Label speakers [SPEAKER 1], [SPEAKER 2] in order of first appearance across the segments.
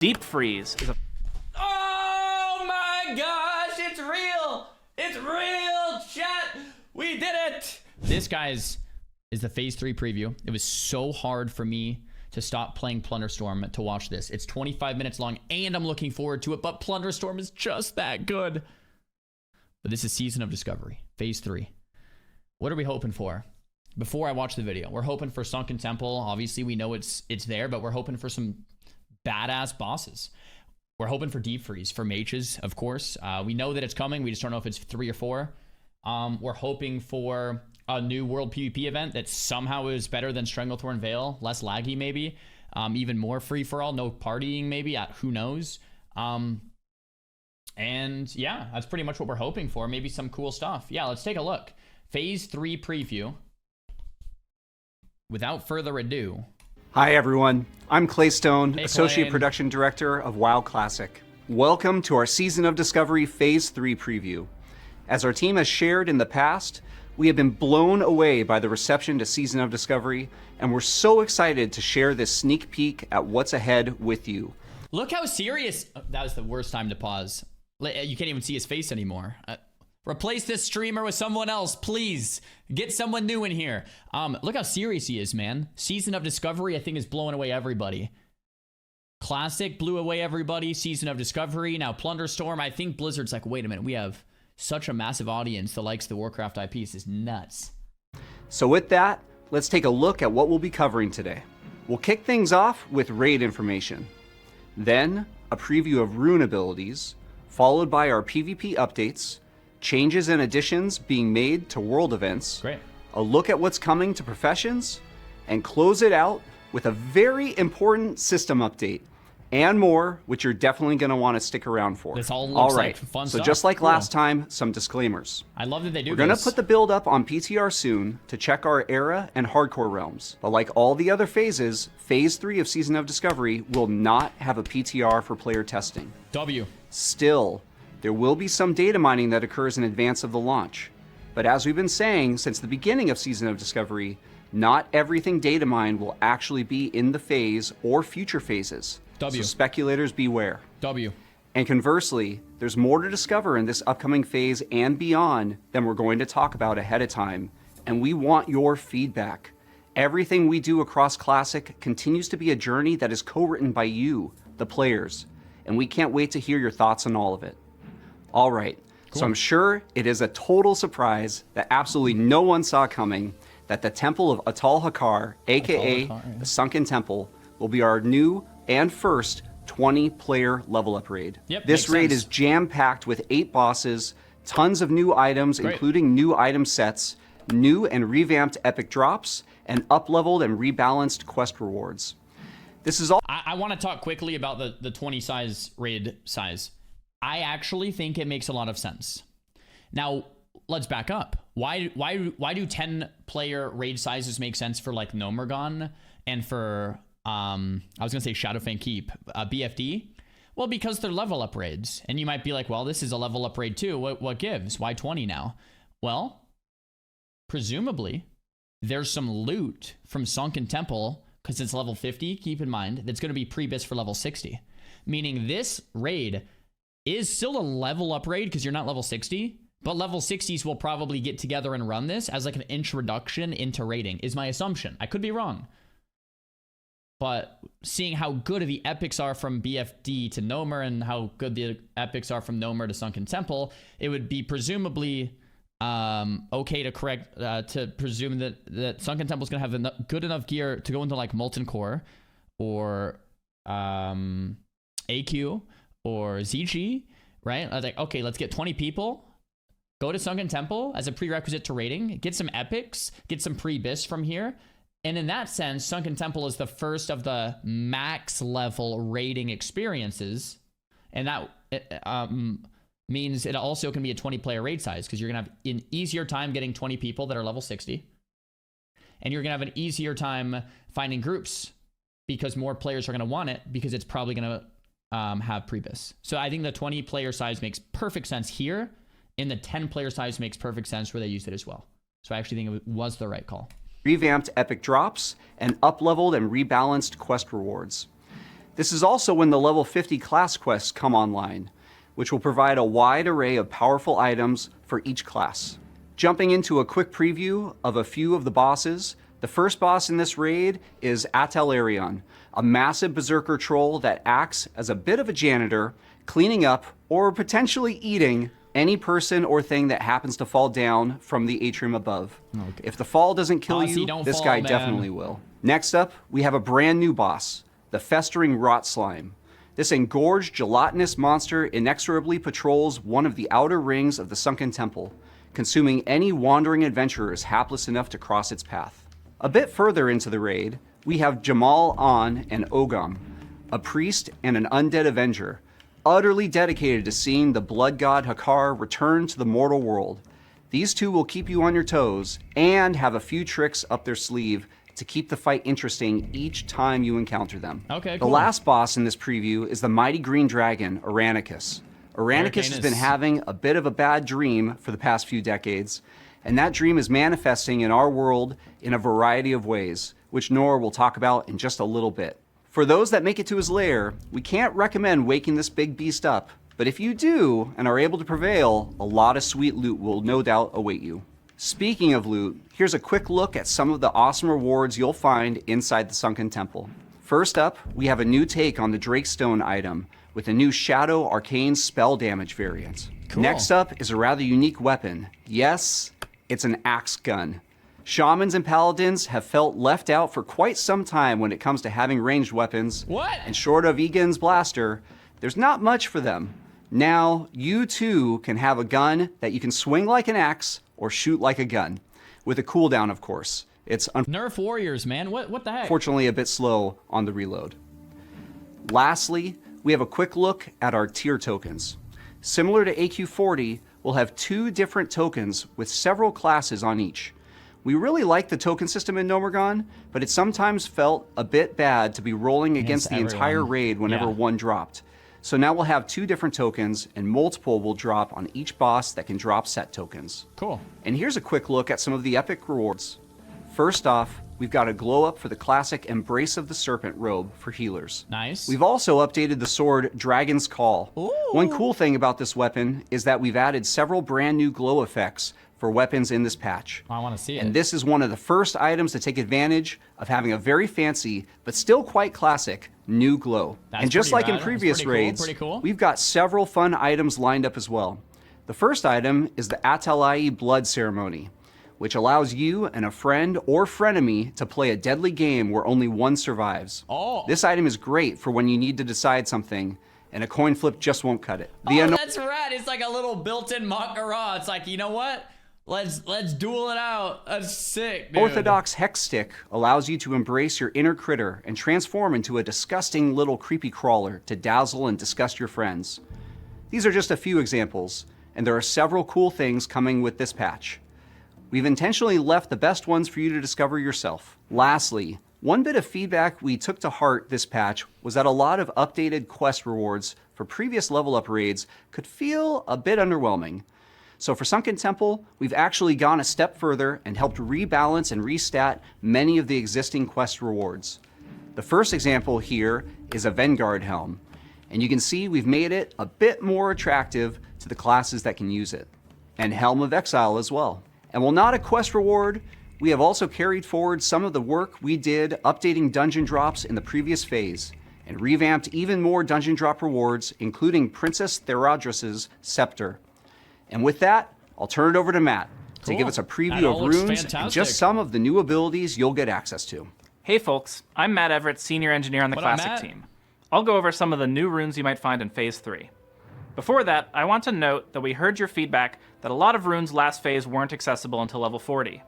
[SPEAKER 1] Deep freeze is a...
[SPEAKER 2] Oh my gosh, it's real! It's real, chat! We did it! This, guys, is the Phase 3 preview. It was so hard for me to stop playing Plunderstorm to watch this. It's 25 minutes long, and I'm looking forward to it, but Plunderstorm is just that good. But this is Season of Discovery, Phase 3. What are we hoping for? Before I watch the video, we're hoping for Sunken Temple. Obviously, we know it's there, but we're hoping for some badass bosses. We're hoping for deep freeze for mages, of course. We know that it's coming. We just don't know if it's 3 or 4. We're hoping for a new world PvP event that somehow is better than Stranglethorn Vale, less laggy maybe, even more free for all, no partying maybe. Who knows? And yeah, that's pretty much what we're hoping for. Maybe some cool stuff. Yeah, let's take a look. Phase 3 preview. Without further ado.
[SPEAKER 1] Hi everyone, I'm Claystone,
[SPEAKER 2] Hey,
[SPEAKER 1] Associate
[SPEAKER 2] Clay.
[SPEAKER 1] Production Director of WoW Classic. Welcome to our Season of Discovery Phase 3 preview. As our team has shared in the past, we have been blown away by the reception to Season of Discovery, and we're so excited to share this sneak peek at what's ahead with you.
[SPEAKER 2] Look how serious. That was the worst time to pause. You can't even see his face anymore. Replace this streamer with someone else, please. Get someone new in here. Look how serious he is, man. Season of Discovery, I think, is blowing away everybody. Classic blew away everybody. Season of Discovery. Now Plunderstorm. I think Blizzard's like, wait a minute. We have such a massive audience that likes the Warcraft IPs. This is nuts.
[SPEAKER 1] So with that, let's take a look at what we'll be covering today. We'll kick things off with raid information. Then, a preview of rune abilities, followed by our PvP updates, changes and additions being made to world events,
[SPEAKER 2] Great.
[SPEAKER 1] a look at what's coming to professions, and close it out with a very important system update and more, which you're definitely going to want to stick around for.
[SPEAKER 2] This all looks
[SPEAKER 1] right,
[SPEAKER 2] like fun
[SPEAKER 1] so
[SPEAKER 2] stuff.
[SPEAKER 1] just like
[SPEAKER 2] Cool.
[SPEAKER 1] last time, some disclaimers.
[SPEAKER 2] I love that they do
[SPEAKER 1] We're going to
[SPEAKER 2] this.
[SPEAKER 1] put the build up on PTR soon to check our era and hardcore realms. But like all the other phases, Phase 3 of Season of Discovery will not have a PTR for player testing.
[SPEAKER 2] W.
[SPEAKER 1] Still, there will be some data mining that occurs in advance of the launch. But as we've been saying since the beginning of Season of Discovery, not everything data mined will actually be in the phase or future phases.
[SPEAKER 2] W.
[SPEAKER 1] So speculators beware.
[SPEAKER 2] W.
[SPEAKER 1] And conversely, there's more to discover in this upcoming phase and beyond than we're going to talk about ahead of time. And we want your feedback. Everything we do across Classic continues to be a journey that is co-written by you, the players. And we can't wait to hear your thoughts on all of it. All right, so I'm sure it is a total surprise that absolutely no one saw coming that the Temple of Atal Hakar, aka the Sunken Temple, will be our new and first 20-player level up raid.
[SPEAKER 2] Yep,
[SPEAKER 1] this
[SPEAKER 2] makes
[SPEAKER 1] raid
[SPEAKER 2] sense.
[SPEAKER 1] is jam-packed with 8 bosses, tons of new items,
[SPEAKER 2] Great.
[SPEAKER 1] including new item sets, new and revamped epic drops, and up-leveled and rebalanced quest rewards. This is all.
[SPEAKER 2] I want to talk quickly about the 20 size raid size. I actually think it makes a lot of sense. Now, let's back up. Why do 10 player raid sizes make sense for like Nomergon and for I was gonna say Shadowfang Keep, BFD? Well, because they're level up raids, and you might be like, well, this is a level up raid too. What gives? Why 20 now? Well, presumably there's some loot from Sunken Temple because it's level 50. Keep in mind that's gonna be pre-bis for level 60, meaning this raid is still a level up raid because you're not level 60, but level 60s will probably get together and run this as like an introduction into raiding, is my assumption. I could be wrong. But seeing how good the epics are from BFD to Nomer and how good the epics are from Nomer to Sunken Temple, it would be presumably okay to presume that Sunken Temple is going to have good enough gear to go into like Molten Core or AQ or ZG, right? I was like, okay, let's get 20 people, go to Sunken Temple as a prerequisite to raiding, get some epics, get some pre-bis from here. And in that sense, Sunken Temple is the first of the max level raiding experiences. And that means it also can be a 20 player raid size because you're going to have an easier time getting 20 people that are level 60. And you're going to have an easier time finding groups because more players are going to want it because it's probably going to have pre-bis. So I think the 20 player size makes perfect sense here, and the 10 player size makes perfect sense where they used it as well. So I actually think it was the right call.
[SPEAKER 1] Revamped epic drops and up-leveled and rebalanced quest rewards. This is also when the level 50 class quests come online, which will provide a wide array of powerful items for each class. Jumping into a quick preview of a few of the bosses, the first boss in this raid is Atelarion, a massive berserker troll that acts as a bit of a janitor, cleaning up or potentially eating any person or thing that happens to fall down from the atrium above.
[SPEAKER 2] Okay.
[SPEAKER 1] If the fall doesn't kill
[SPEAKER 2] Aussie,
[SPEAKER 1] you,
[SPEAKER 2] don't
[SPEAKER 1] this
[SPEAKER 2] fall,
[SPEAKER 1] guy
[SPEAKER 2] man.
[SPEAKER 1] definitely will. Next up, we have a brand new boss, the Festering Rot Slime. This engorged, gelatinous monster inexorably patrols one of the outer rings of the Sunken Temple, consuming any wandering adventurers hapless enough to cross its path. A bit further into the raid, we have Jamal An and Ogam, a priest and an undead avenger, utterly dedicated to seeing the blood god Hakar return to the mortal world. These two will keep you on your toes and have a few tricks up their sleeve to keep the fight interesting each time you encounter them.
[SPEAKER 2] Okay,
[SPEAKER 1] The
[SPEAKER 2] cool.
[SPEAKER 1] last boss in this preview is the mighty green dragon, Aranicus. Aranicus has been
[SPEAKER 2] Aracanus.
[SPEAKER 1] having a bit of a bad dream for the past few decades, and that dream is manifesting in our world in a variety of ways, which Nora will talk about in just a little bit. For those that make it to his lair, we can't recommend waking this big beast up, but if you do and are able to prevail, a lot of sweet loot will no doubt await you. Speaking of loot, here's a quick look at some of the awesome rewards you'll find inside the Sunken Temple. First up, we have a new take on the Drakestone item with a new Shadow Arcane spell damage variant.
[SPEAKER 2] Cool.
[SPEAKER 1] Next up is a rather unique weapon. Yes, it's an axe gun. Shamans and paladins have felt left out for quite some time when it comes to having ranged weapons.
[SPEAKER 2] What?
[SPEAKER 1] And short of Egan's blaster, there's not much for them. Now, you too can have a gun that you can swing like an axe or shoot like a gun, with a cooldown, of course. It's
[SPEAKER 2] Nerf warriors, man. What the heck?
[SPEAKER 1] unfortunately a bit slow on the reload. Lastly, we have a quick look at our tier tokens. Similar to AQ40, we'll have 2 different tokens with several classes on each. We really like the token system in Nomergon, but it sometimes felt a bit bad to be rolling against the entire
[SPEAKER 2] everyone.
[SPEAKER 1] raid whenever
[SPEAKER 2] Yeah.
[SPEAKER 1] one dropped. So now we'll have 2 different tokens, and multiple will drop on each boss that can drop set tokens.
[SPEAKER 2] Cool.
[SPEAKER 1] And here's a quick look at some of the epic rewards. First off, we've got a glow up for the classic Embrace of the Serpent robe for healers.
[SPEAKER 2] Nice.
[SPEAKER 1] We've also updated the sword Dragon's Call.
[SPEAKER 2] Ooh.
[SPEAKER 1] One cool thing about this weapon is that we've added several brand new glow effects for weapons in this patch.
[SPEAKER 2] I want to see it.
[SPEAKER 1] And this is one of the first items to take advantage of having a very fancy, but still quite classic, new glow.
[SPEAKER 2] That's
[SPEAKER 1] and just
[SPEAKER 2] pretty
[SPEAKER 1] like in
[SPEAKER 2] rad.
[SPEAKER 1] previous
[SPEAKER 2] That's pretty cool,
[SPEAKER 1] raids,
[SPEAKER 2] pretty cool.
[SPEAKER 1] we've got several fun items lined up as well. The first item is the Atalai Blood Ceremony, which allows you and a friend or frenemy to play a deadly game where only one survives.
[SPEAKER 2] Oh.
[SPEAKER 1] This item is great for when you need to decide something, and a coin flip just won't cut it.
[SPEAKER 2] Oh, that's rad. It's like a little built-in Makara. It's like, you know what? Let's duel it out. That's sick, dude.
[SPEAKER 1] Orthodox Hex Stick allows you to embrace your inner critter and transform into a disgusting little creepy crawler to dazzle and disgust your friends. These are just a few examples, and there are several cool things coming with this patch. We've intentionally left the best ones for you to discover yourself. Lastly, one bit of feedback we took to heart this patch was that a lot of updated quest rewards for previous level up raids could feel a bit underwhelming. So for Sunken Temple, we've actually gone a step further and helped rebalance and restat many of the existing quest rewards. The first example here is a Vanguard Helm, and you can see we've made it a bit more attractive to the classes that can use it, and Helm of Exile as well. And while not a quest reward, we have also carried forward some of the work we did updating dungeon drops in the previous phase, and revamped even more dungeon drop rewards, including Princess Theradras's Scepter. And with that, I'll turn it over to Matt to
[SPEAKER 2] Cool.
[SPEAKER 1] give us a
[SPEAKER 2] That
[SPEAKER 1] preview
[SPEAKER 2] all
[SPEAKER 1] of
[SPEAKER 2] looks
[SPEAKER 1] runes and
[SPEAKER 2] fantastic.
[SPEAKER 1] just some of the new abilities you'll get access to.
[SPEAKER 3] Hey folks, I'm Matt Everett, Senior Engineer on the
[SPEAKER 2] What up,
[SPEAKER 3] Classic
[SPEAKER 2] Matt?
[SPEAKER 3] team. I'll go over some of the new runes you might find in Phase 3. Before that, I want to note that we heard your feedback that a lot of runes last phase weren't accessible until level 40.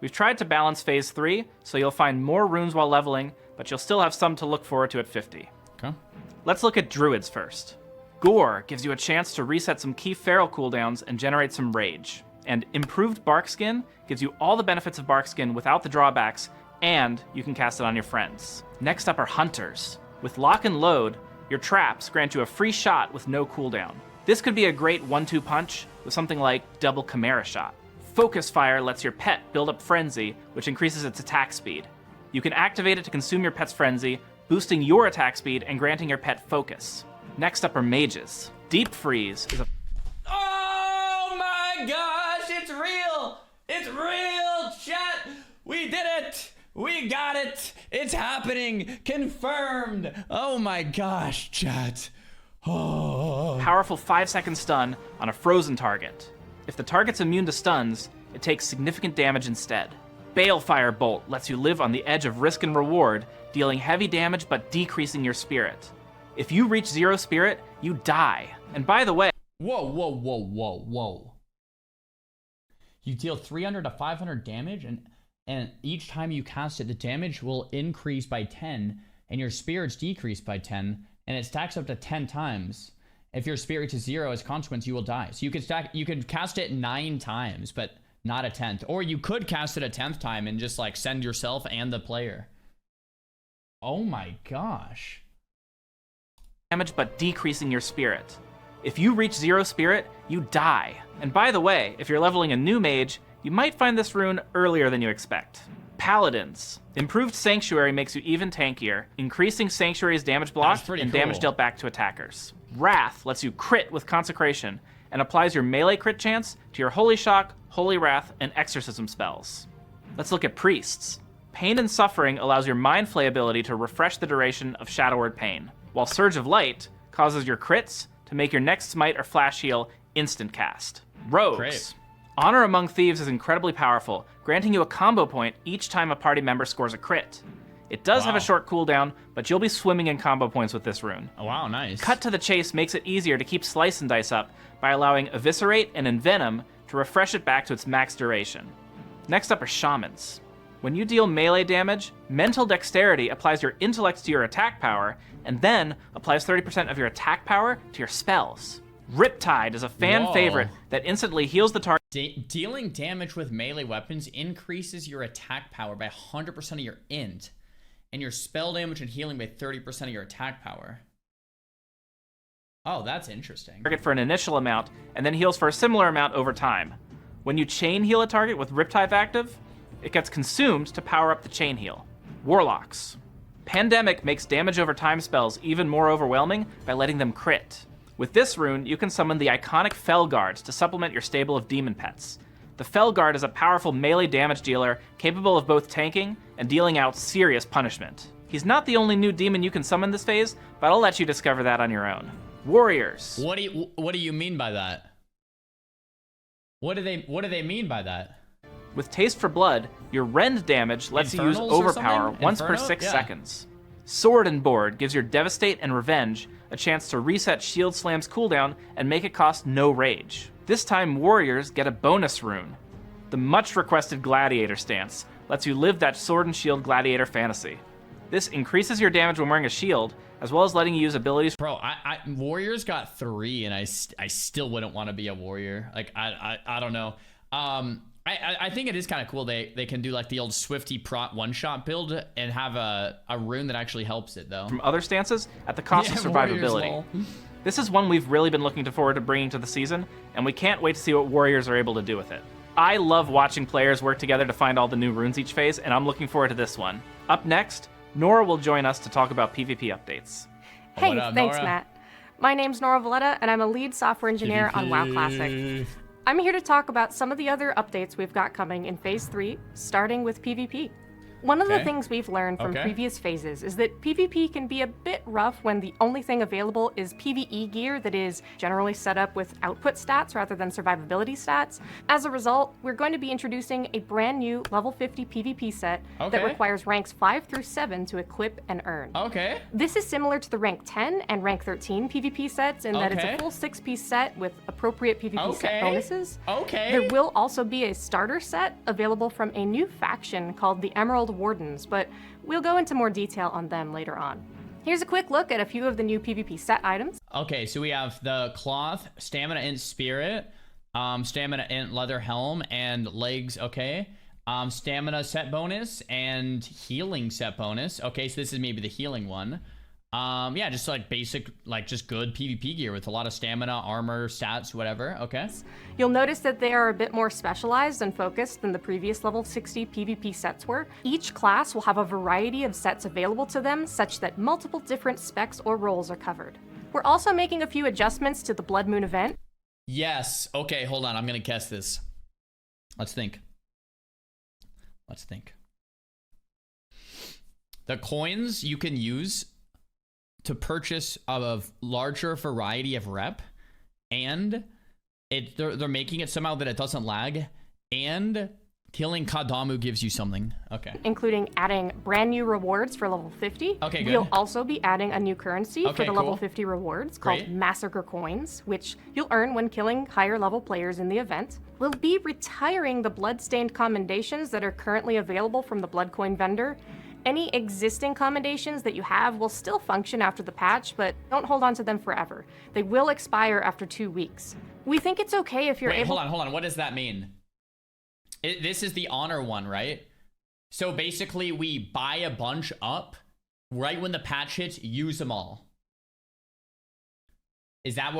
[SPEAKER 3] We've tried to balance Phase 3, so you'll find more runes while leveling, but you'll still have some to look forward to at 50.
[SPEAKER 2] Okay.
[SPEAKER 3] Let's look at Druids first. Gore gives you a chance to reset some key feral cooldowns and generate some rage. And Improved Bark Skin gives you all the benefits of Bark Skin without the drawbacks, and you can cast it on your friends. Next up are Hunters. With Lock and Load, your traps grant you a free shot with no cooldown. This could be a great 1-2 punch with something like Double Chimera Shot. Focus Fire lets your pet build up Frenzy, which increases its attack speed. You can activate it to consume your pet's Frenzy, boosting your attack speed and granting your pet focus. Next up are mages. Deep Freeze is a
[SPEAKER 2] Oh my gosh, it's real! It's real, chat! We did it! We got it! It's happening! Confirmed! Oh my gosh, chat. Oh.
[SPEAKER 3] powerful 5-second stun on a frozen target. If the target's immune to stuns, it takes significant damage instead. Balefire Bolt lets you live on the edge of risk and reward, dealing heavy damage but decreasing your spirit. If you reach 0 spirit, you die. And by the way,
[SPEAKER 2] Whoa. You deal 300 to 500 damage, and each time you cast it, the damage will increase by 10, and your spirits decrease by 10, and it stacks up to 10 times. If your spirit is 0, as a consequence, you will die. So you could cast it 9 times, but not a 10th. Or you could cast it a 10th time and just like send yourself and the player. Oh my gosh.
[SPEAKER 3] damage but decreasing your spirit. If you reach 0 spirit, you die. And by the way, if you're leveling a new mage, you might find this rune earlier than you expect. Paladins. Improved Sanctuary makes you even tankier, increasing Sanctuary's damage blocked and damage dealt back to attackers. Wrath lets you crit with Consecration, and applies your melee crit chance to your Holy Shock, Holy Wrath, and Exorcism spells. Let's look at Priests. Pain and Suffering allows your Mind Flay ability to refresh the duration of Shadow Word Pain, while Surge of Light causes your crits to make your next Smite or Flash Heal instant cast. Rogues.
[SPEAKER 2] Great.
[SPEAKER 3] Honor Among Thieves is incredibly powerful, granting you a combo point each time a party member scores a crit. It does have a short cooldown, but you'll be swimming in combo points with this rune.
[SPEAKER 2] Oh, wow, nice.
[SPEAKER 3] Cut to the Chase makes it easier to keep Slice and Dice up by allowing Eviscerate and Envenom to refresh it back to its max duration. Next up are Shamans. When you deal melee damage, Mental Dexterity applies your intellect to your attack power, and then applies 30% of your attack power to your spells. Riptide is a fan favorite that instantly heals the target.
[SPEAKER 2] Dealing damage with melee weapons increases your attack power by 100% of your int, and your spell damage and healing by 30% of your attack power. Oh, that's interesting.
[SPEAKER 3] Target for an initial amount, and then heals for a similar amount over time. When you chain heal a target with Riptide active, it gets consumed to power up the chain heal. Warlocks. Pandemic makes damage over time spells even more overwhelming by letting them crit. With this rune, you can summon the iconic Fell Guards to supplement your stable of demon pets. The Fell Guard is a powerful melee damage dealer capable of both tanking and dealing out serious punishment. He's not the only new demon you can summon this phase, but I'll let you discover that on your own. Warriors.
[SPEAKER 2] What do you mean by that? What do they mean by that?
[SPEAKER 3] With Taste for Blood, your rend damage lets you use Overpower once per 6 seconds. Sword and Board gives your Devastate and Revenge a chance to reset Shield Slam's cooldown and make it cost no rage. This time, Warriors get a bonus rune. The much requested Gladiator stance lets you live that Sword and Shield Gladiator fantasy. This increases your damage when wearing a shield, as well as letting you use abilities.
[SPEAKER 2] Bro, Warriors got 3, and I still wouldn't want to be a warrior. Like, I don't know. I think it is kind of cool they can do like the old Swifty prot one-shot build and have a rune that actually helps it, though.
[SPEAKER 3] From other stances at the cost of survivability. This is one we've really been looking forward to bringing to the season, and we can't wait to see what Warriors are able to do with it. I love watching players work together to find all the new runes each phase, and I'm looking forward to this one. Up next, Nora will join us to talk about PvP updates.
[SPEAKER 4] Hey,
[SPEAKER 2] What up,
[SPEAKER 4] thanks,
[SPEAKER 2] Nora?
[SPEAKER 4] Matt. My name's Nora Valletta, and I'm a lead software engineer on WoW Classic. I'm here to talk about some of the other updates we've got coming in Phase 3, starting with PvP. One of the things we've learned from previous phases is that PvP can be a bit rough when the only thing available is PvE gear that is generally set up with output stats rather than survivability stats. As a result, we're going to be introducing a brand new level 50 PvP set that requires ranks 5 through 7 to equip and earn. This is similar to the rank 10 and rank 13 PvP sets in that it's a full 6-piece set with appropriate PvP set bonuses. There will also be a starter set available from a new faction called the Emerald Wardens, but we'll go into more detail on them later on. Here's a quick look at a few of the new PvP set items.
[SPEAKER 2] Okay, so we have the cloth, stamina int spirit, stamina int leather helm, and legs, stamina set bonus and healing set bonus. Okay, so this is maybe the healing one. Yeah, just like basic, like just good PvP gear with a lot of stamina, armor, stats, whatever. Okay.
[SPEAKER 4] You'll notice that they are a bit more specialized and focused than the previous level 60 PvP sets were. Each class will have a variety of sets available to them, such that multiple different specs or roles are covered. We're also making a few adjustments to the Blood Moon event.
[SPEAKER 2] Yes. Okay, hold on. I'm gonna guess this. Let's think. The coins you can use to purchase a larger variety of rep, and they're making it somehow that it doesn't lag, and killing Kadamu gives you something. Okay.
[SPEAKER 4] Including adding brand new rewards for level 50.
[SPEAKER 2] Okay, good.
[SPEAKER 4] We'll also be adding a new currency for the level
[SPEAKER 2] cool.
[SPEAKER 4] 50 rewards called
[SPEAKER 2] Great.
[SPEAKER 4] Massacre Coins, which you'll earn when killing higher level players in the event. We'll be retiring the Bloodstained commendations that are currently available from the Blood Coin vendor. Any existing commendations that you have will still function after the patch, but don't hold on to them forever. They will expire after 2 weeks. We think it's okay if you're
[SPEAKER 2] Wait,
[SPEAKER 4] able-
[SPEAKER 2] hold on. What does that mean? This is the honor one, right? So basically, we buy a bunch up, right when the patch hits, use them all. Is that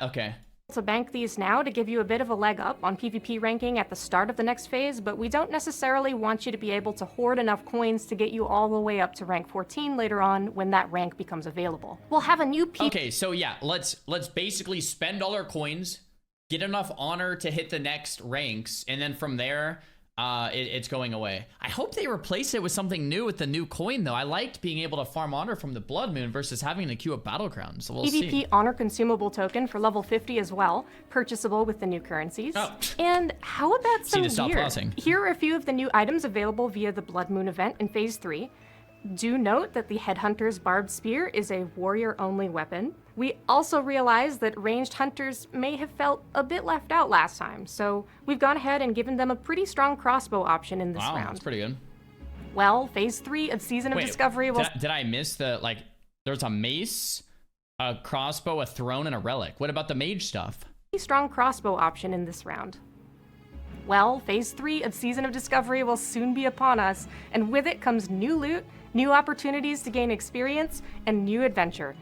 [SPEAKER 2] okay?
[SPEAKER 4] to bank these now to give you a bit of a leg up on PvP ranking at the start of the next phase, but we don't necessarily want you to be able to hoard enough coins to get you all the way up to rank 14 later on when that rank becomes available. We'll have a new
[SPEAKER 2] Okay, so yeah, let's basically spend all our coins, get enough honor to hit the next ranks, and then from there, it's going away. I hope they replace it with something new with the new coin, though. I liked being able to farm honor from the Blood Moon versus having to queue up Battleground, so we'll
[SPEAKER 4] PvP
[SPEAKER 2] see.
[SPEAKER 4] honor consumable token for level 50 as well, purchasable with the new currencies.
[SPEAKER 2] Oh.
[SPEAKER 4] And how about some
[SPEAKER 2] to stop
[SPEAKER 4] gear?
[SPEAKER 2] pausing.
[SPEAKER 4] Here are a few of the new items available via the Blood Moon event in Phase 3. Do note that the Headhunter's Barbed Spear is a warrior-only weapon. We also realize that ranged hunters may have felt a bit left out last time, so we've gone ahead and given them a pretty strong crossbow option in this
[SPEAKER 2] Wow,
[SPEAKER 4] round.
[SPEAKER 2] that's pretty good.
[SPEAKER 4] Well, Phase 3 of Season of Discovery will...
[SPEAKER 2] Did I miss the, like, there's a mace, a crossbow, a throne, and a relic. What about the mage stuff?
[SPEAKER 4] Strong crossbow option in this round. Well, Phase 3 of Season of Discovery will soon be upon us, and with it comes new loot, new opportunities to gain experience, and new adventure.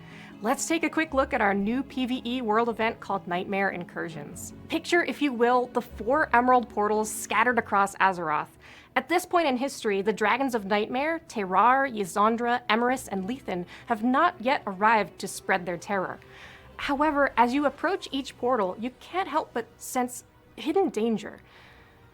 [SPEAKER 4] Let's take a quick look at our new PvE world event called Nightmare Incursions. Picture, if you will, the 4 emerald portals scattered across Azeroth. At this point in history, the Dragons of Nightmare, Terrar, Ysandra, Emerus, and Lethan have not yet arrived to spread their terror. However, as you approach each portal, you can't help but sense hidden danger.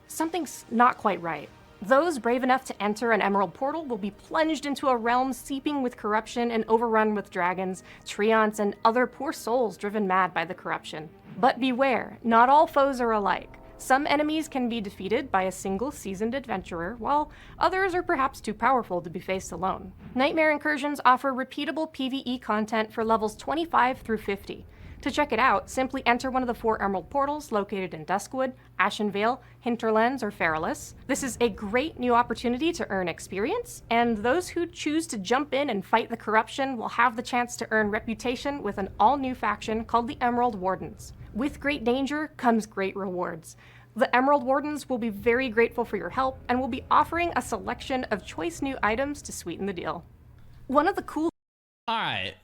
[SPEAKER 4] Something's not quite right. Those brave enough to enter an emerald portal will be plunged into a realm seeping with corruption and overrun with dragons, treants, and other poor souls driven mad by the corruption. But beware, not all foes are alike. Some enemies can be defeated by a single seasoned adventurer, while others are perhaps too powerful to be faced alone. Nightmare Incursions offer repeatable PvE content for levels 25 through 50. To check it out, simply enter one of the 4 emerald portals located in Duskwood, Ashenvale, Hinterlands, or Feralus. This is a great new opportunity to earn experience, and those who choose to jump in and fight the corruption will have the chance to earn reputation with an all-new faction called the Emerald Wardens. With great danger comes great rewards. The Emerald Wardens will be very grateful for your help and will be offering a selection of choice new items to sweeten the deal. One of the cool...
[SPEAKER 2] All right.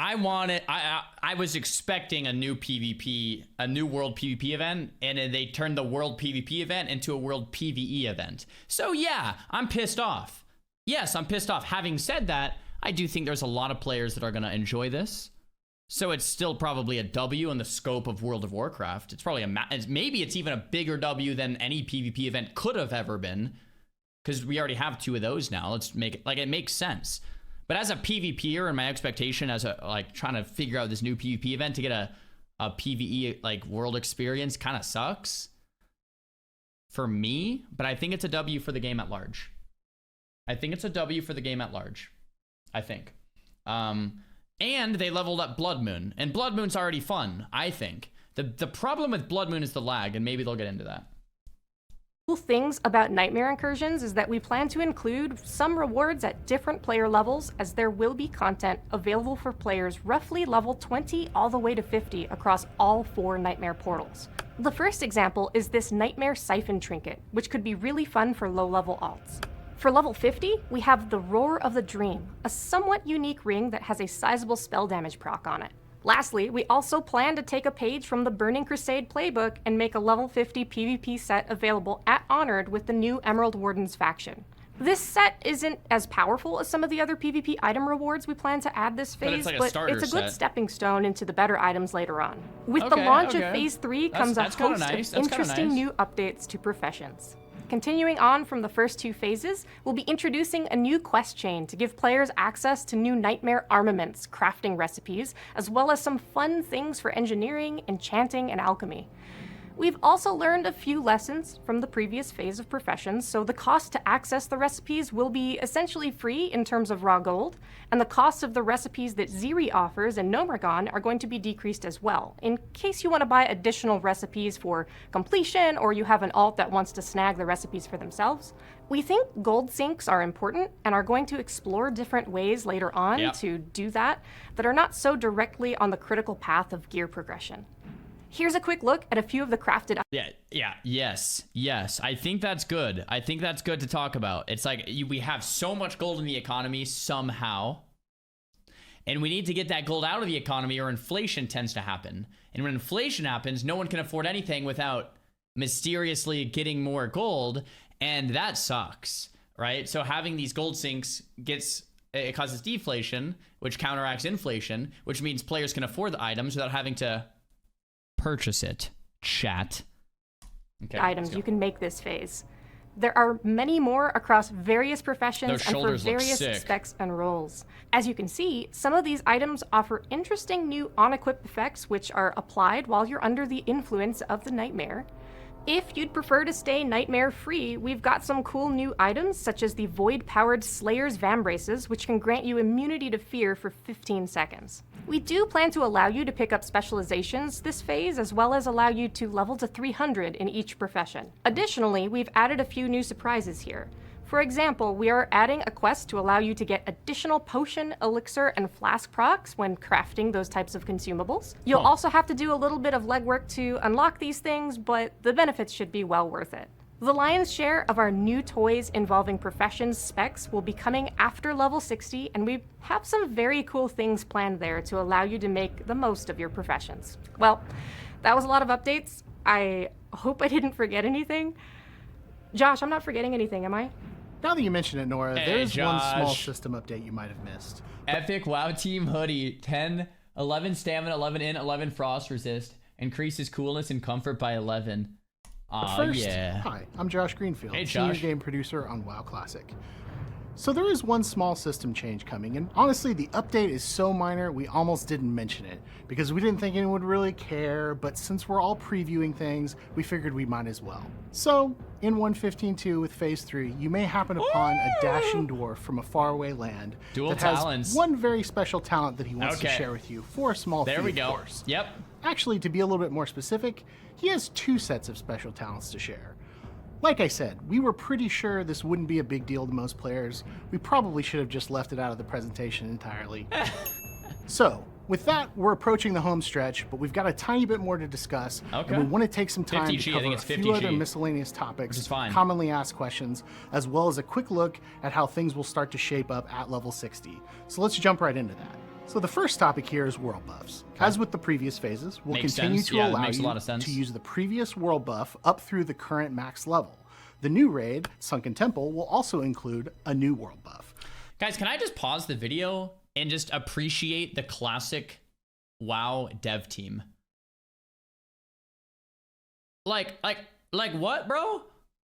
[SPEAKER 2] I was expecting a new PvP, a new world PvP event, and then they turned the world PvP event into a world PvE event. So yeah, I'm pissed off. Yes, I'm pissed off. Having said that, I do think there's a lot of players that are going to enjoy this. So it's still probably a W in the scope of World of Warcraft. It's probably maybe it's even a bigger W than any PvP event could have ever been, because we already have 2 of those now. Let's make it, like, it makes sense. But as a PvPer, and my expectation as a, like, trying to figure out this new PvP event to get a PvE, like, world experience kind of sucks for me, but I think it's a W for the game at large. I think it's a W for the game at large. I think. And they leveled up Blood Moon, and Blood Moon's already fun, I think. The problem with Blood Moon is the lag, and maybe they'll get into that.
[SPEAKER 4] Cool things about Nightmare Incursions is that we plan to include some rewards at different player levels, as there will be content available for players roughly level 20 all the way to 50 across all 4 Nightmare portals. The first example is this Nightmare Siphon Trinket, which could be really fun for low-level alts. For level 50, we have the Roar of the Dream, a somewhat unique ring that has a sizable spell damage proc on it. Lastly, we also plan to take a page from the Burning Crusade playbook and make a level 50 PvP set available at Honored with the new Emerald Wardens faction. This set isn't as powerful as some of the other PvP item rewards we plan to add this phase,
[SPEAKER 2] But it's
[SPEAKER 4] a good stepping stone into the better items later on. With the launch of Phase 3 comes a host of interesting new updates to professions. Continuing on from the first two phases, we'll be introducing a new quest chain to give players access to new nightmare armaments, crafting recipes, as well as some fun things for engineering, enchanting, and alchemy. We've also learned a few lessons from the previous phase of professions, so the cost to access the recipes will be essentially free in terms of raw gold, and the cost of the recipes that Xaryu offers and Nomergon are going to be decreased as well, in case you want to buy additional recipes for completion or you have an alt that wants to snag the recipes for themselves. We think gold sinks are important and are going to explore different ways later on to do that are not so directly on the critical path of gear progression. Here's a quick look at a few of the crafted.
[SPEAKER 2] Yes. I think that's good. I think that's good to talk about. It's like we have so much gold in the economy somehow, and we need to get that gold out of the economy or inflation tends to happen. And when inflation happens, no one can afford anything without mysteriously getting more gold, and that sucks, right? So having these gold sinks it causes deflation, which counteracts inflation, which means players can afford the items without having to purchase it. Chat. Okay,
[SPEAKER 4] items you can make this phase. There are many more across various professions and for various specs and roles. As you can see, some of these items offer interesting new on-equip effects which are applied while you're under the influence of the nightmare. If you'd prefer to stay nightmare-free, we've got some cool new items such as the Void-powered Slayer's Vambraces, which can grant you immunity to fear for 15 seconds. We do plan to allow you to pick up specializations this phase, as well as allow you to level to 300 in each profession. Additionally, we've added a few new surprises here. For example, we are adding a quest to allow you to get additional potion, elixir, and flask procs when crafting those types of consumables. You'll also have to do a little bit of legwork to unlock these things, but the benefits should be well worth it. The lion's share of our new toys involving professions specs will be coming after level 60, and we have some very cool things planned there to allow you to make the most of your professions. Well, that was a lot of updates. I hope I didn't forget anything. Josh, I'm not forgetting anything, am I?
[SPEAKER 5] Now that you mention it, Nora, there's one small system update you might have missed.
[SPEAKER 2] Epic WoW Team Hoodie, 10, 11 stamina, 11 in, 11 frost resist. Increases coolness and comfort by 11.
[SPEAKER 5] First, hi, I'm Josh Greenfield, senior game producer on WoW Classic. So there is one small system change coming, and honestly, the update is so minor we almost didn't mention it, because we didn't think anyone would really care, but since we're all previewing things, we figured we might as well. So, in 1.15.2 with Phase 3, you may happen upon a dashing dwarf from a faraway land that has one very special talent that he wants to share with you for a small fee, of course.
[SPEAKER 2] Yep.
[SPEAKER 5] Actually, to be a little bit more specific, he has two sets of special talents to share. Like I said, we were pretty sure this wouldn't be a big deal to most players. We probably should have just left it out of the presentation entirely. So, with that, we're approaching the home stretch, but we've got a tiny bit more to discuss, and we want to take some time to cover a few other miscellaneous topics, commonly asked questions, as well as a quick look at how things will start to shape up at level 60. So let's jump right into that. So the first topic here is world buffs. As with the previous phases, we'll continue to allow you to use the previous world buff up through the current max level. The new raid, Sunken Temple, will also include a new world buff.
[SPEAKER 2] Guys, can I just pause the video and just appreciate the classic WoW dev team? Like what, bro?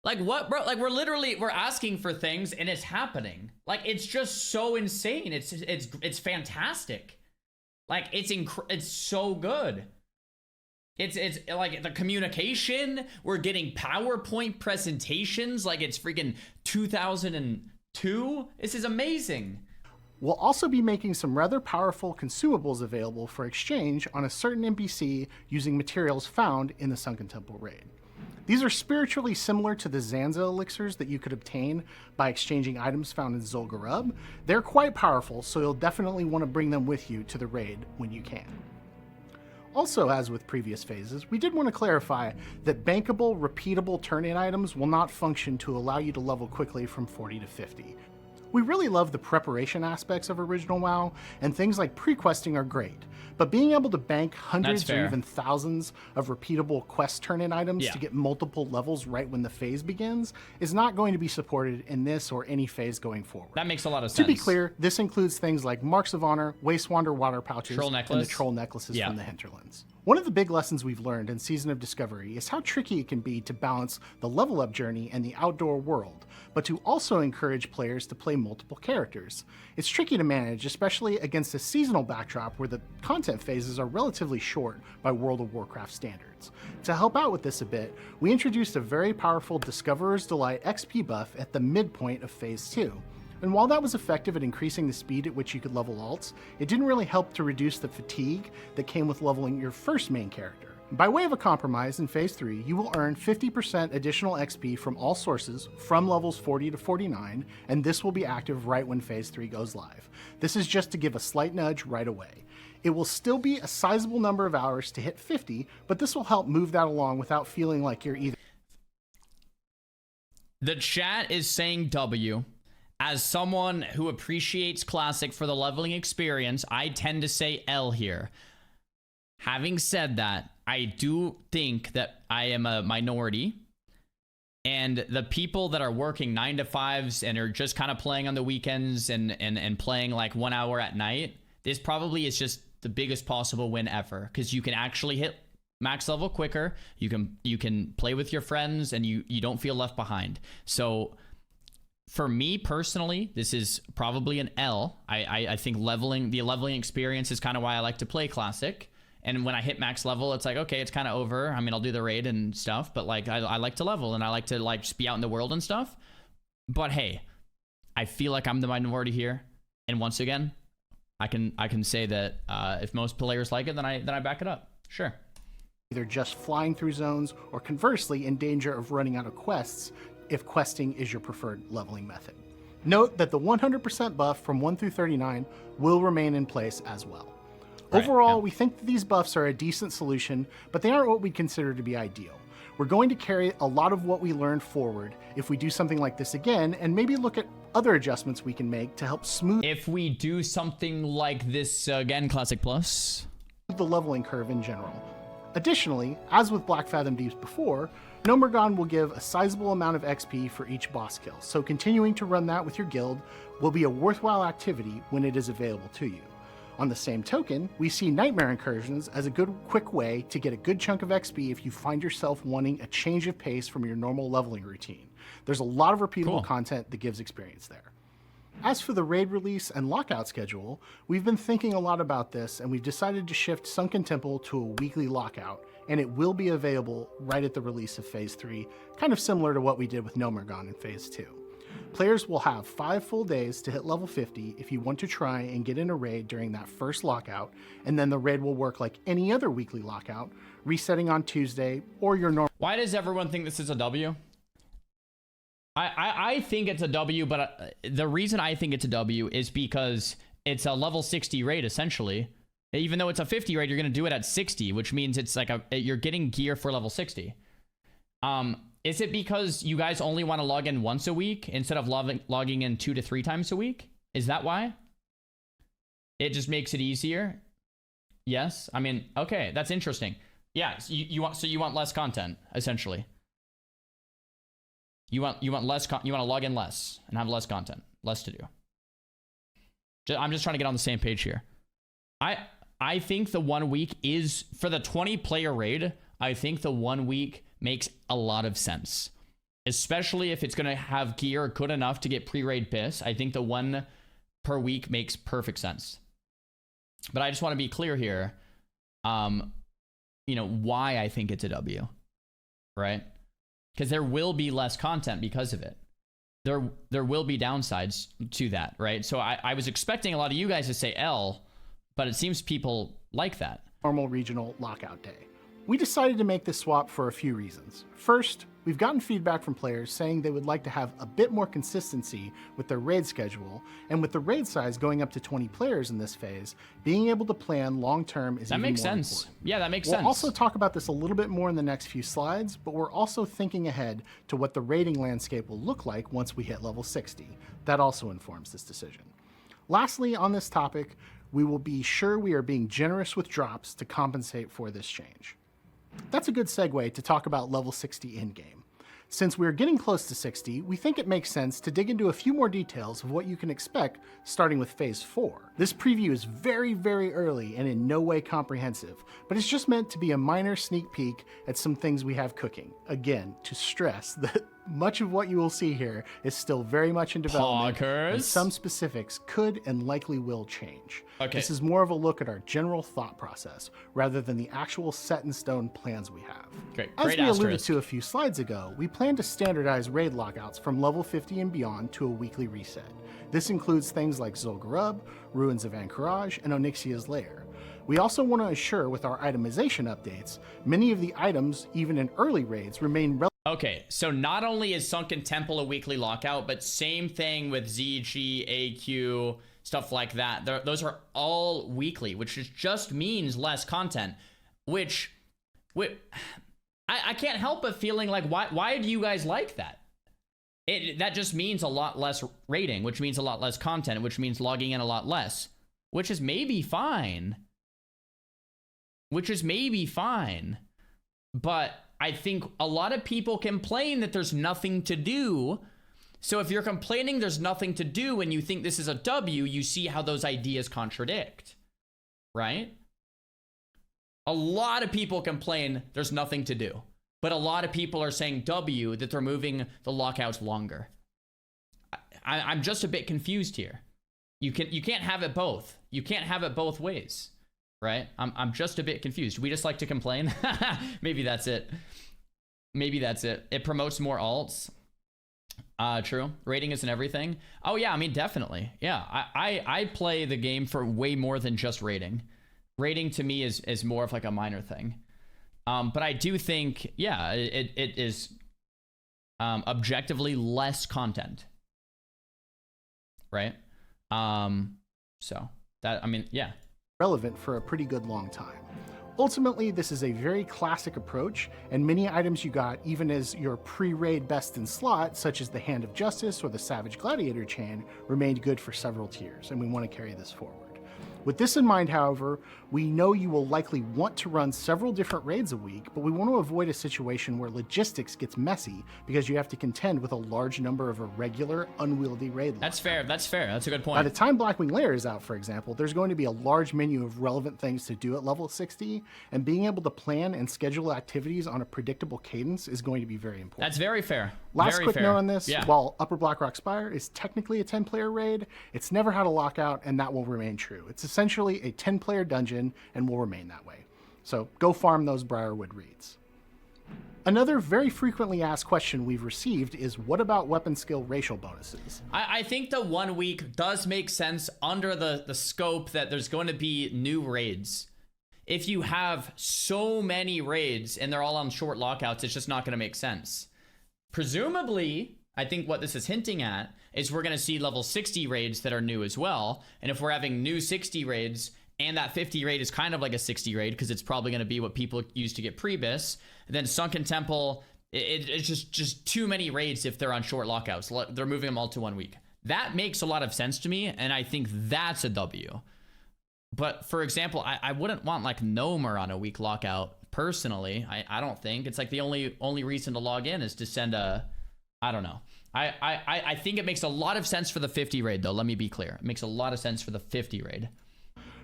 [SPEAKER 2] Like what, bro? Like we're asking for things and it's happening. Like it's just so insane. It's fantastic. Like it's so good. It's like the communication. We're getting PowerPoint presentations like it's freaking 2002. This is amazing.
[SPEAKER 5] We'll also be making some rather powerful consumables available for exchange on a certain NPC using materials found in the Sunken Temple raid. These are spiritually similar to the Zanza elixirs that you could obtain by exchanging items found in Zul'Gurub. They're quite powerful, so you'll definitely want to bring them with you to the raid when you can. Also, as with previous phases, we did want to clarify that bankable, repeatable turn-in items will not function to allow you to level quickly from 40 to 50. We really love the preparation aspects of original WoW, and things like pre-questing are great, but being able to bank hundreds or even thousands of repeatable quest turn-in items to get multiple levels right when the phase begins is not going to be supported in this or any phase going forward.
[SPEAKER 2] That makes a lot of
[SPEAKER 5] To
[SPEAKER 2] sense.
[SPEAKER 5] be clear, this includes things like Marks of Honor, Wastewander water pouches,
[SPEAKER 2] Troll
[SPEAKER 5] and the
[SPEAKER 2] necklace.
[SPEAKER 5] troll necklaces from the hinterlands. One of the big lessons we've learned in Season of Discovery is how tricky it can be to balance the level up journey and the outdoor world, but to also encourage players to play multiple characters. It's tricky to manage, especially against a seasonal backdrop where the content phases are relatively short by World of Warcraft standards. To help out with this a bit, we introduced a very powerful Discoverer's Delight XP buff at the midpoint of Phase 2. And while that was effective at increasing the speed at which you could level alts, it didn't really help to reduce the fatigue that came with leveling your first main character. By way of a compromise, in Phase 3, you will earn 50% additional XP from all sources from levels 40 to 49, and this will be active right when Phase 3 goes live. This is just to give a slight nudge right away. It will still be a sizable number of hours to hit 50, but this will help move that along without feeling like you're either...
[SPEAKER 2] The chat is saying W. As someone who appreciates Classic for the leveling experience, I tend to say L here. Having said that, I do think that I am a minority, and the people that are working 9 to 5s and are just kind of playing on the weekends and playing like 1 hour at night, this probably is just the biggest possible win ever, because you can actually hit max level quicker, you can play with your friends, and you don't feel left behind. So for me personally, this is probably an L. I think the leveling experience is kind of why I like to play Classic. And when I hit max level, it's like, okay, it's kind of over. I mean, I'll do the raid and stuff, but like I like to level, and I like to like just be out in the world and stuff. But hey, I feel like I'm the minority here. And once again, I can say that if most players like it, then I back it up. Sure.
[SPEAKER 5] Either just flying through zones or conversely in danger of running out of quests if questing is your preferred leveling method. Note that the 100% buff from 1 through 39 will remain in place as well. Overall, we think that these buffs are a decent solution, but they aren't what we consider to be ideal. We're going to carry a lot of what we learned forward if we do something like this again, and maybe look at other adjustments we can make to help smooth
[SPEAKER 2] If we do something like this again, Classic Plus,
[SPEAKER 5] the leveling curve in general. Additionally, as with Black Fathom Deeps before, Nomergon will give a sizable amount of XP for each boss kill, so continuing to run that with your guild will be a worthwhile activity when it is available to you. On the same token, we see Nightmare Incursions as a good quick way to get a good chunk of XP if you find yourself wanting a change of pace from your normal leveling routine. There's a lot of repeatable content that gives experience there. As for the raid release and lockout schedule, we've been thinking a lot about this, and we've decided to shift Sunken Temple to a weekly lockout, and it will be available right at the release of Phase 3, kind of similar to what we did with Nomergon in Phase 2. Players will have 5 full days to hit level 50 if you want to try and get in a raid during that first lockout, and then the raid will work like any other weekly lockout, resetting on Tuesday or your normal...
[SPEAKER 2] why does everyone think this is a W? I think it's a W, but the reason I think it's a W is because it's a level 60 raid, essentially. Even though it's a 50 raid, you're going to do it at 60, which means it's like you're getting gear for level 60. Is it because you guys only want to log in once a week instead of logging in 2 to 3 times a week? Is that why? It just makes it easier? Yes. I mean, okay, that's interesting. Yeah, so you want less content, essentially. You want less you want to log in less and have less content, less to do. I'm just trying to get on the same page here. I think the 1 week is, for the 20 player raid, I think the 1 week makes a lot of sense, especially if it's going to have gear good enough to get pre-raid piss. I think the 1 per week makes perfect sense. But I just want to be clear here, why I think it's a W, right? Because there will be less content because of it. There will be downsides to that, right? So I was expecting a lot of you guys to say L, but it seems people like that.
[SPEAKER 5] Normal regional lockout day. We decided to make this swap for a few reasons. First, we've gotten feedback from players saying they would like to have a bit more consistency with their raid schedule, and with the raid size going up to 20 players in this phase, being able to plan long-term is even more important.
[SPEAKER 2] Yeah, that makes
[SPEAKER 5] We'll
[SPEAKER 2] sense.
[SPEAKER 5] also talk about this a little bit more in the next few slides, but we're also thinking ahead to what the raiding landscape will look like once we hit level 60. That also informs this decision. Lastly, on this topic, we will be sure we are being generous with drops to compensate for this change. That's a good segue to talk about level 60 endgame. Since we're getting close to 60, we think it makes sense to dig into a few more details of what you can expect starting with Phase 4. This preview is very, very early and in no way comprehensive, but it's just meant to be a minor sneak peek at some things we have cooking. Again, to stress that much of what you will see here is still very much in development, and some specifics could and likely will change. This is more of a look at our general thought process, rather than the actual set-in-stone plans we have. As we alluded to a few slides ago, we plan to standardize raid lockouts from level 50 and beyond to a weekly reset. This includes things like Zul'Gurub, Ruins of Anchorage, and Onyxia's Lair. We also want to assure with our itemization updates, many of the items, even in early raids, remain
[SPEAKER 2] Okay, so not only is Sunken Temple a weekly lockout, but same thing with ZG, AQ, stuff like that. Those are all weekly, which just means less content, which I can't help but feeling like, why do you guys like that? That just means a lot less rating, which means a lot less content, which means logging in a lot less, which is maybe fine. But I think a lot of people complain that there's nothing to do. So if you're complaining there's nothing to do and you think this is a W, you see how those ideas contradict, right? A lot of people complain there's nothing to do, but a lot of people are saying W, that they're moving the lockouts longer. I'm just a bit confused here. You can't have it both. You can't have it both ways. Right? I'm just a bit confused. We just like to complain. Maybe that's it. It promotes more alts. True. Rating isn't everything. Oh yeah, I mean, definitely. Yeah, I play the game for way more than just rating. Rating to me is more of like a minor thing. But I do think, yeah, it is objectively less content. Right? So that, I mean, yeah.
[SPEAKER 5] Relevant for a pretty good long time. Ultimately, this is a very classic approach, and many items you got even as your pre-raid best in slot, such as the Hand of Justice or the Savage Gladiator chain, remained good for several tiers, and we want to carry this forward. With this in mind, however, we know you will likely want to run several different raids a week, but we want to avoid a situation where logistics gets messy because you have to contend with a large number of irregular, unwieldy raid lockouts.
[SPEAKER 2] That's fair. That's a good point.
[SPEAKER 5] By the time Blackwing Lair is out, for example, there's going to be a large menu of relevant things to do at level 60, and being able to plan and schedule activities on a predictable cadence is going to be very important.
[SPEAKER 2] That's very fair.
[SPEAKER 5] Last quick note on this, while Upper Blackrock Spire is technically a 10-player raid, it's never had a lockout, and that will remain true. It's essentially a 10-player dungeon and will remain that way. So go farm those Briarwood reeds. Another very frequently asked question we've received is, what about weapon skill racial bonuses?
[SPEAKER 2] I think the 1 week does make sense under the scope that there's going to be new raids. If you have so many raids and they're all on short lockouts, it's just not going to make sense. Presumably, I think what this is hinting at is we're going to see level 60 raids that are new as well. And if we're having new 60 raids, and that 50 raid is kind of like a 60 raid because it's probably going to be what people use to get pre-bis, then Sunken Temple, it's just too many raids if they're on short lockouts. They're moving them all to 1 week. That makes a lot of sense to me, and I think that's a W. But for example, I wouldn't want like Nomer on a week lockout personally. I don't think it's like the only reason to log in is to send a, I don't know. I think it makes a lot of sense for the 50 raid though. Let me be clear. It makes a lot of sense for the 50 raid.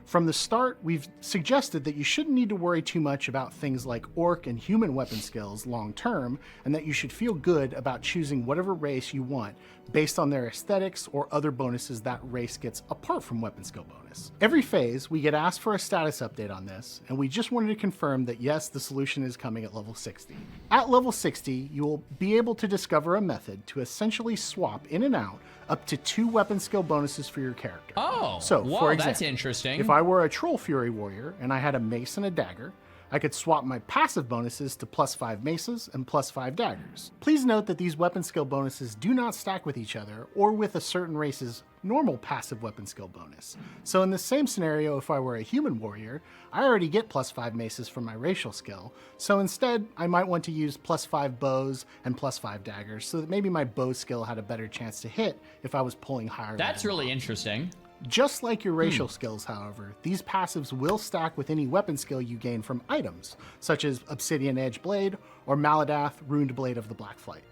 [SPEAKER 5] From the start, we've suggested that you shouldn't need to worry too much about things like orc and human weapon skills long term, and that you should feel good about choosing whatever race you want based on their aesthetics or other bonuses that race gets apart from weapon skill bonus. Every phase, we get asked for a status update on this, and we just wanted to confirm that yes, the solution is coming at level 60. At level 60, you will be able to discover a method to essentially swap in and out up to 2 weapon skill bonuses for your character.
[SPEAKER 2] Oh,
[SPEAKER 5] so
[SPEAKER 2] whoa,
[SPEAKER 5] for example,
[SPEAKER 2] that's interesting.
[SPEAKER 5] If I were a Troll Fury warrior and I had a mace and a dagger, I could swap my passive bonuses to +5 maces and +5 daggers. Please note that these weapon skill bonuses do not stack with each other or with a certain race's normal passive weapon skill bonus. So in the same scenario, if I were a human warrior, I already get +5 maces from my racial skill, so instead I might want to use +5 bows and +5 daggers so that maybe my bow skill had a better chance to hit if I was pulling higher.
[SPEAKER 2] That's really interesting.
[SPEAKER 5] Just like your racial skills, however, these passives will stack with any weapon skill you gain from items, such as Obsidian Edge Blade or Maladath Runed Blade of the Black Flight.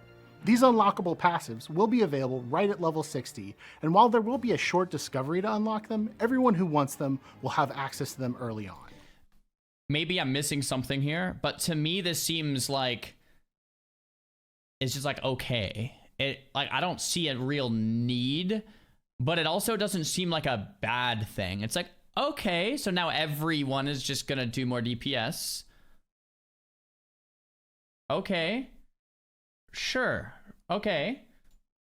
[SPEAKER 5] These unlockable passives will be available right at level 60, and while there will be a short discovery to unlock them, everyone who wants them will have access to them early on.
[SPEAKER 2] Maybe I'm missing something here, but to me this seems like it's just like okay. I don't see a real need, but it also doesn't seem like a bad thing. It's like, okay, so now everyone is just gonna do more DPS. Okay. Sure. Okay.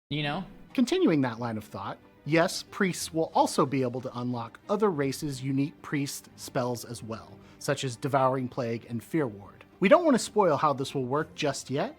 [SPEAKER 2] You know?
[SPEAKER 5] Continuing that line of thought, yes, priests will also be able to unlock other races' unique priest spells as well, such as Devouring Plague and Fear Ward. We don't want to spoil how this will work just yet,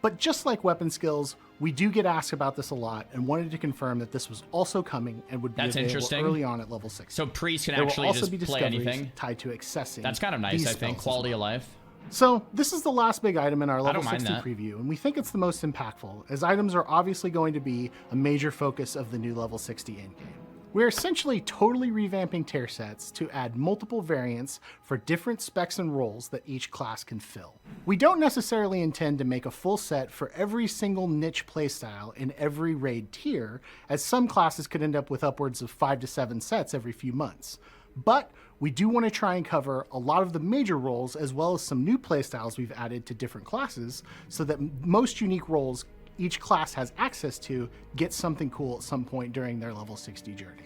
[SPEAKER 5] but just like weapon skills, we do get asked about this a lot and wanted to confirm that this was also coming and would be available early on at level 60.
[SPEAKER 2] So priests can
[SPEAKER 5] there
[SPEAKER 2] actually
[SPEAKER 5] will also
[SPEAKER 2] just
[SPEAKER 5] be
[SPEAKER 2] play anything.
[SPEAKER 5] Tied to accessing.
[SPEAKER 2] That's kind of nice, I think. Quality of life.
[SPEAKER 5] So this is the last big item in our level 60
[SPEAKER 2] that.
[SPEAKER 5] preview, and we think it's the most impactful, as items are obviously going to be a major focus of the new level 60 endgame. We're essentially totally revamping tier sets to add multiple variants for different specs and roles that each class can fill. We don't necessarily intend to make a full set for every single niche playstyle in every raid tier, as some classes could end up with upwards of 5 to 7 sets every few months. But we do want to try and cover a lot of the major roles as well as some new playstyles we've added to different classes so that most unique roles each class has access to get something cool at some point during their level 60 journey.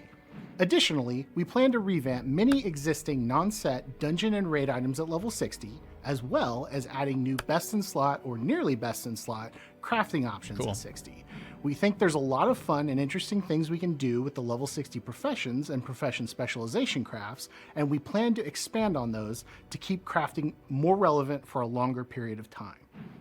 [SPEAKER 5] Additionally, we plan to revamp many existing non-set dungeon and raid items at level 60, as well as adding new best in slot or nearly best in slot crafting options at 60. We think there's a lot of fun and interesting things we can do with the level 60 professions and profession specialization crafts, and we plan to expand on those to keep crafting more relevant for a longer period of time.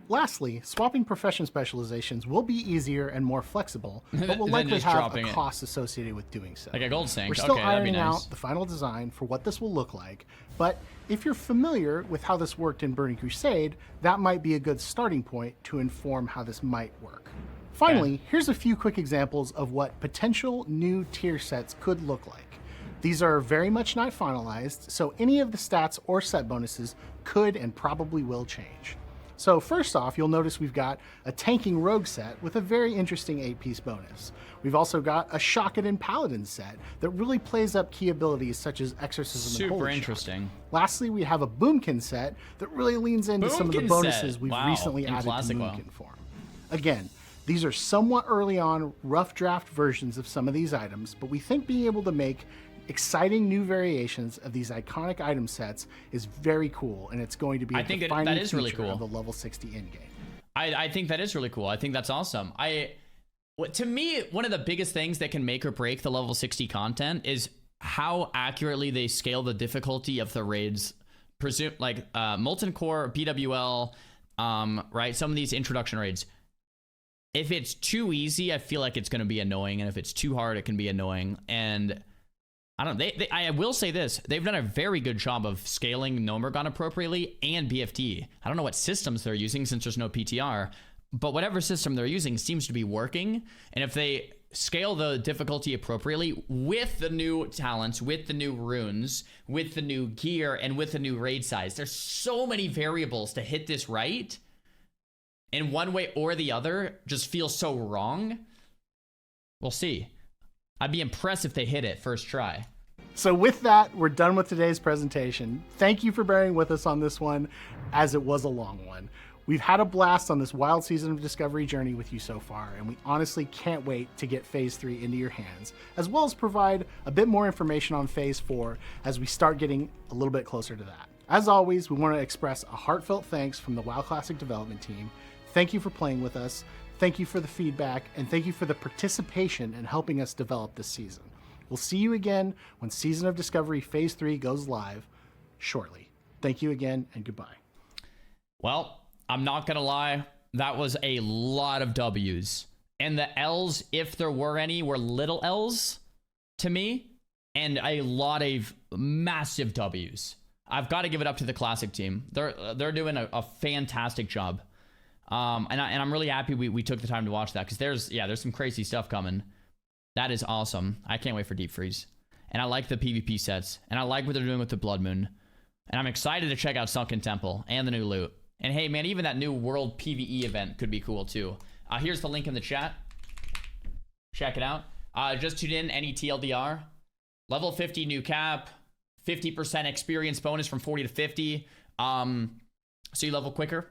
[SPEAKER 5] Lastly, swapping profession specializations will be easier and more flexible, but will likely have a cost associated with doing so.
[SPEAKER 2] Like a gold sink.
[SPEAKER 5] We're still
[SPEAKER 2] Okay, that'd be
[SPEAKER 5] ironing
[SPEAKER 2] nice.
[SPEAKER 5] out the final design for what this will look like, but if you're familiar with how this worked in Burning Crusade, that might be a good starting point to inform how this might work. Finally, here's a few quick examples of what potential new tier sets could look like. These are very much not finalized, so any of the stats or set bonuses could and probably will change. So first off, you'll notice we've got a tanking rogue set with a very interesting 8-piece bonus. We've also got a Shockedin Paladin set that really plays up key abilities such as Exorcism and Holy
[SPEAKER 2] Super
[SPEAKER 5] Shock.
[SPEAKER 2] interesting.
[SPEAKER 5] Lastly, we have a Boomkin set that really leans into some of the
[SPEAKER 2] Boomkin
[SPEAKER 5] bonuses
[SPEAKER 2] set.
[SPEAKER 5] we've
[SPEAKER 2] Wow.
[SPEAKER 5] recently
[SPEAKER 2] In
[SPEAKER 5] added
[SPEAKER 2] classic
[SPEAKER 5] to
[SPEAKER 2] WoW.
[SPEAKER 5] Boomkin form. Again, these are somewhat early on rough draft versions of some of these items, but we think being able to make exciting new variations of these iconic item sets is very cool, and it's going to be a defining
[SPEAKER 2] that is really
[SPEAKER 5] feature
[SPEAKER 2] cool.
[SPEAKER 5] of the level 60 endgame.
[SPEAKER 2] I think that is really cool. I think that's awesome. To me, one of the biggest things that can make or break the level 60 content is how accurately they scale the difficulty of the raids. Molten Core, BWL, right? Some of these introduction raids. If it's too easy, I feel like it's going to be annoying, and if it's too hard, it can be annoying. And I will say this, they've done a very good job of scaling Nomergon appropriately and BFT. I don't know what systems they're using since there's no PTR, but whatever system they're using seems to be working. And if they scale the difficulty appropriately with the new talents, with the new runes, with the new gear, and with the new raid size, there's so many variables to hit this right. In one way or the other, just feels so wrong. We'll see. I'd be impressed if they hit it first try.
[SPEAKER 5] So with that, we're done with today's presentation. Thank you for bearing with us on this one, as it was a long one. We've had a blast on this wild season of Discovery journey with you so far, and we honestly can't wait to get Phase 3 into your hands, as well as provide a bit more information on Phase 4 as we start getting a little bit closer to that. As always, we want to express a heartfelt thanks from the WoW Classic development team. Thank you for playing with us. Thank you for the feedback, and thank you for the participation in helping us develop this season. We'll see you again when Season of Discovery Phase 3 goes live shortly. Thank you again, and goodbye.
[SPEAKER 2] Well, I'm not going to lie. That was a lot of W's. And the L's, if there were any, were little L's to me. And a lot of massive W's. I've got to give it up to the Classic team. They're doing a fantastic job. And I'm really happy we took the time to watch that, because there's some crazy stuff coming. That is awesome. I can't wait for Deep Freeze. And I like the PvP sets. And I like what they're doing with the Blood Moon. And I'm excited to check out Sunken Temple and the new loot. And hey, man, even that new World PvE event could be cool too. Here's the link in the chat. Check it out. Just tune in, any TLDR. Level 50 new cap. 50% experience bonus from 40 to 50. So you level quicker.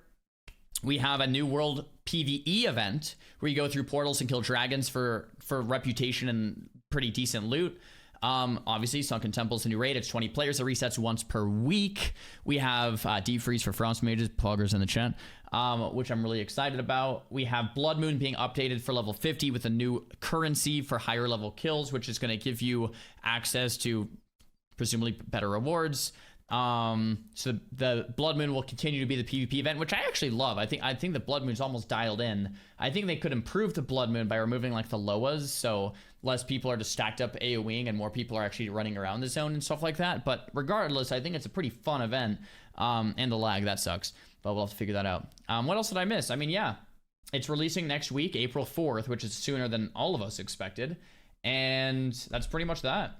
[SPEAKER 2] We have a new World PvE event where you go through portals and kill dragons for reputation and pretty decent loot. Obviously, Sunken Temple's a new raid. It's 20 players. It resets once per week. We have Deep Freeze for Frost Mages, poggers in the chat, which I'm really excited about. We have Blood Moon being updated for level 50 with a new currency for higher level kills, which is going to give you access to presumably better rewards. So the Blood Moon will continue to be the PvP event, which I actually love. I think the Blood Moon's almost dialed in. I think they could improve the Blood Moon by removing like the Loas, so less people are just stacked up AoEing and more people are actually running around the zone and stuff like that. But regardless, I think it's a pretty fun event. And the lag, that sucks, but we'll have to figure that out. What else did I miss? I mean, yeah, it's releasing next week, April 4th, which is sooner than all of us expected. And that's pretty much that.